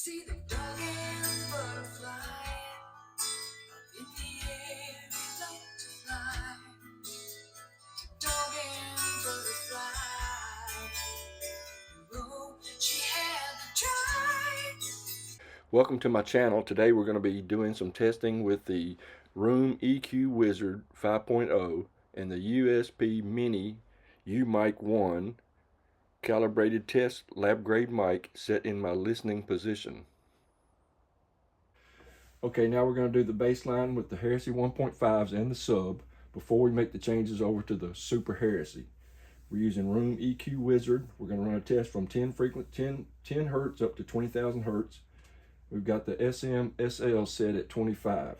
See the dog and butterfly in the air, they like to fly. The dog and butterfly, oh, she had to try. Welcome to my channel. Today we're going to be doing some testing with the Room EQ Wizard 5.0 and the USB Mini U-Mic 1 calibrated test lab grade mic set in my listening position. Okay, now we're going to do the baseline with the Heresy 1.5s and the sub before we make the changes over to the Super Heresy. We're using Room EQ Wizard. We're going to run a test from 10 hertz up to 20,000 hertz. We've got the SM-SL set at 25.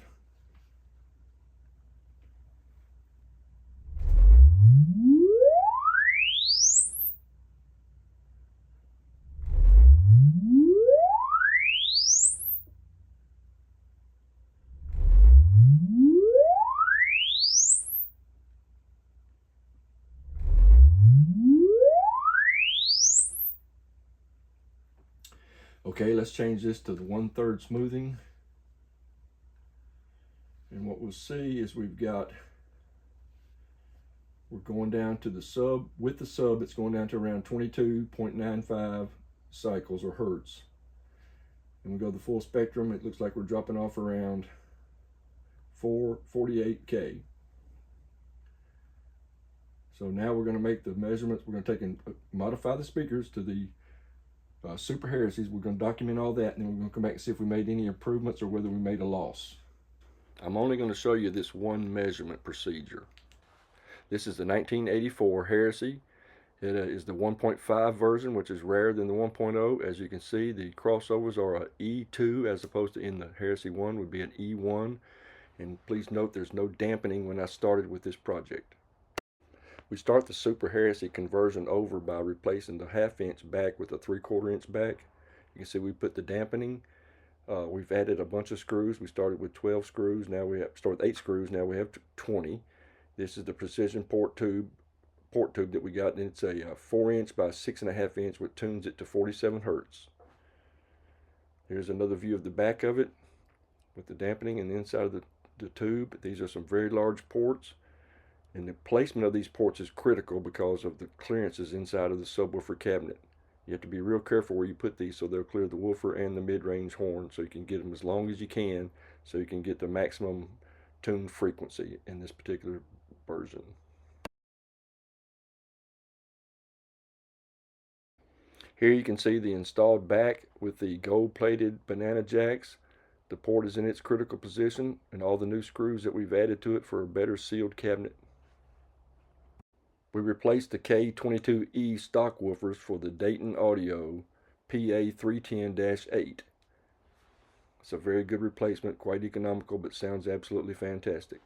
Okay, let's change this to the 1/3 smoothing. And what we'll see is we're going down to the sub. With the sub, it's going down to around 22.95 cycles or hertz. And we go the full spectrum, it looks like we're dropping off around 448K. So now we're going to make the measurements. We're going to take and modify the speakers to the Super Heresies. We're going to document all that, and then we're going to come back and see if we made any improvements or whether we made a loss. I'm only going to show you this one measurement procedure. This is the 1984 Heresy. It is the 1.5 version, which is rarer than the 1.0. As you can see, the crossovers are a E2 as opposed to in the Heresy 1 would be an E1. And please note there's no dampening when I started with this project. We start the Super Heresy conversion over by replacing the 1/2 inch back with a 3/4 inch back. You can see we put the dampening. We've added a bunch of screws. We started with 12 screws. Now we start with 8 screws. Now we have 20. This is the precision port tube that we got, and it's a 4 inch by 6.5 inch, which tunes it to 47 hertz. Here's another view of the back of it with the dampening and the inside of the tube. These are some very large ports, and the placement of these ports is critical because of the clearances inside of the subwoofer cabinet. You have to be real careful where you put these so they'll clear the woofer and the mid-range horn, so you can get them as long as you can so you can get the maximum tune frequency in this particular version. Here you can see the installed back with the gold-plated banana jacks. The port is in its critical position, and all the new screws that we've added to it for a better sealed cabinet. We replaced the K22E stock woofers for the Dayton Audio PA310-8. It's a very good replacement, quite economical, but sounds absolutely fantastic.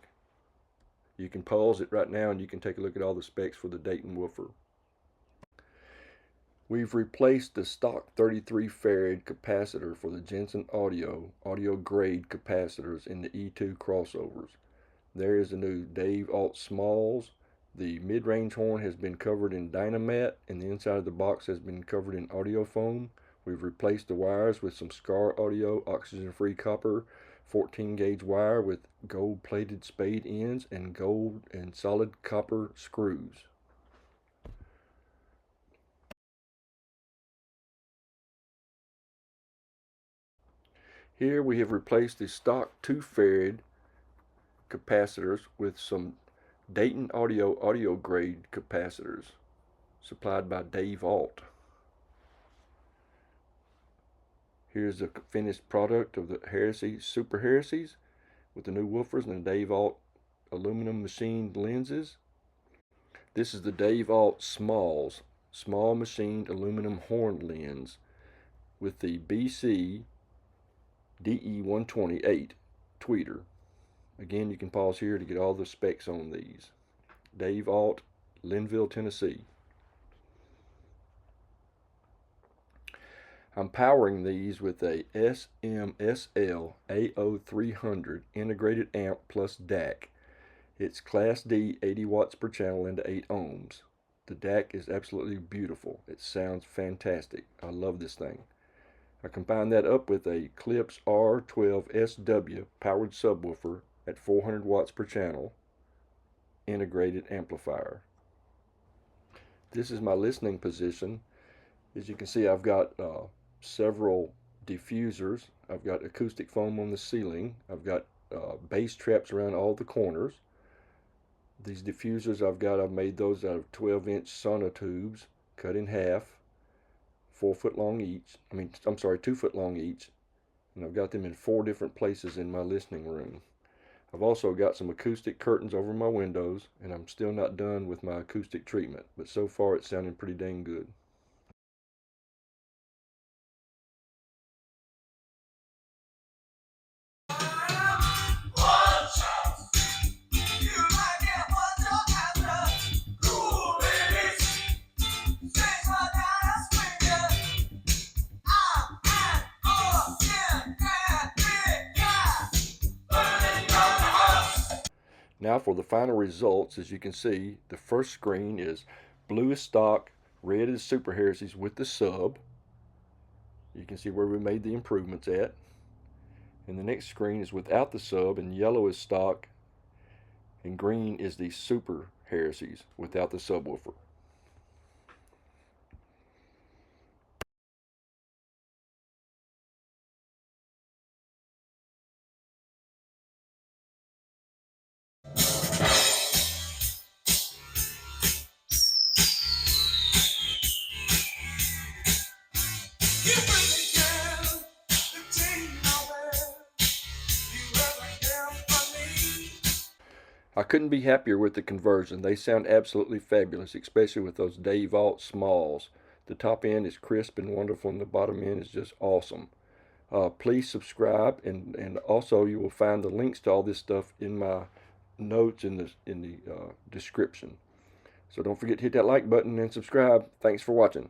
You can pause it right now and you can take a look at all the specs for the Dayton woofer. We've replaced the stock 33 farad capacitor for the Jensen audio grade capacitors in the E2 crossovers. There is the new Dave Alt Smalls. The mid-range horn has been covered in Dynamat, and the inside of the box has been covered in audio foam. We've replaced the wires with some Scar Audio oxygen-free copper 14 gauge wire with gold-plated spade ends and gold and solid copper screws. Here we have replaced the stock 2 farad capacitors with some Dayton audio grade capacitors supplied by Dave Alt. Here's the finished product of the Heresy Super Heresies with the new woofers and the Dave Alt aluminum machined lenses. This is the Dave Alt Smalls, small machined aluminum horn lens with the BC DE128 tweeter. Again, you can pause here to get all the specs on these. Dave Alt, Linville, Tennessee. I'm powering these with a SM-SL AO300 integrated amp plus DAC. It's Class D, 80 watts per channel into 8 ohms. The DAC is absolutely beautiful. It sounds fantastic. I love this thing. I combined that up with a Klipsch R12SW powered subwoofer at 400 watts per channel, integrated amplifier. This is my listening position. As you can see, I've got several diffusers. I've got acoustic foam on the ceiling. I've got bass traps around all the corners. These diffusers I've made those out of 12-inch sonotubes cut in half, 4 foot long each. I'm sorry, 2 foot long each. And I've got them in 4 different places in my listening room. I've also got some acoustic curtains over my windows, and I'm still not done with my acoustic treatment, but so far it's sounding pretty dang good. Now for the final results. As you can see, the first screen is blue is stock, red is Super Heresies with the sub. You can see where we made the improvements at. And the next screen is without the sub, and yellow is stock, and green is the Super Heresies without the subwoofer. I couldn't be happier with the conversion. They sound absolutely fabulous, especially with those Dave Alt smalls. The top end is crisp and wonderful, and the bottom end is just awesome. Please subscribe, and also you will find the links to all this stuff in my notes in the description. So don't forget to hit that like button and subscribe. Thanks for watching.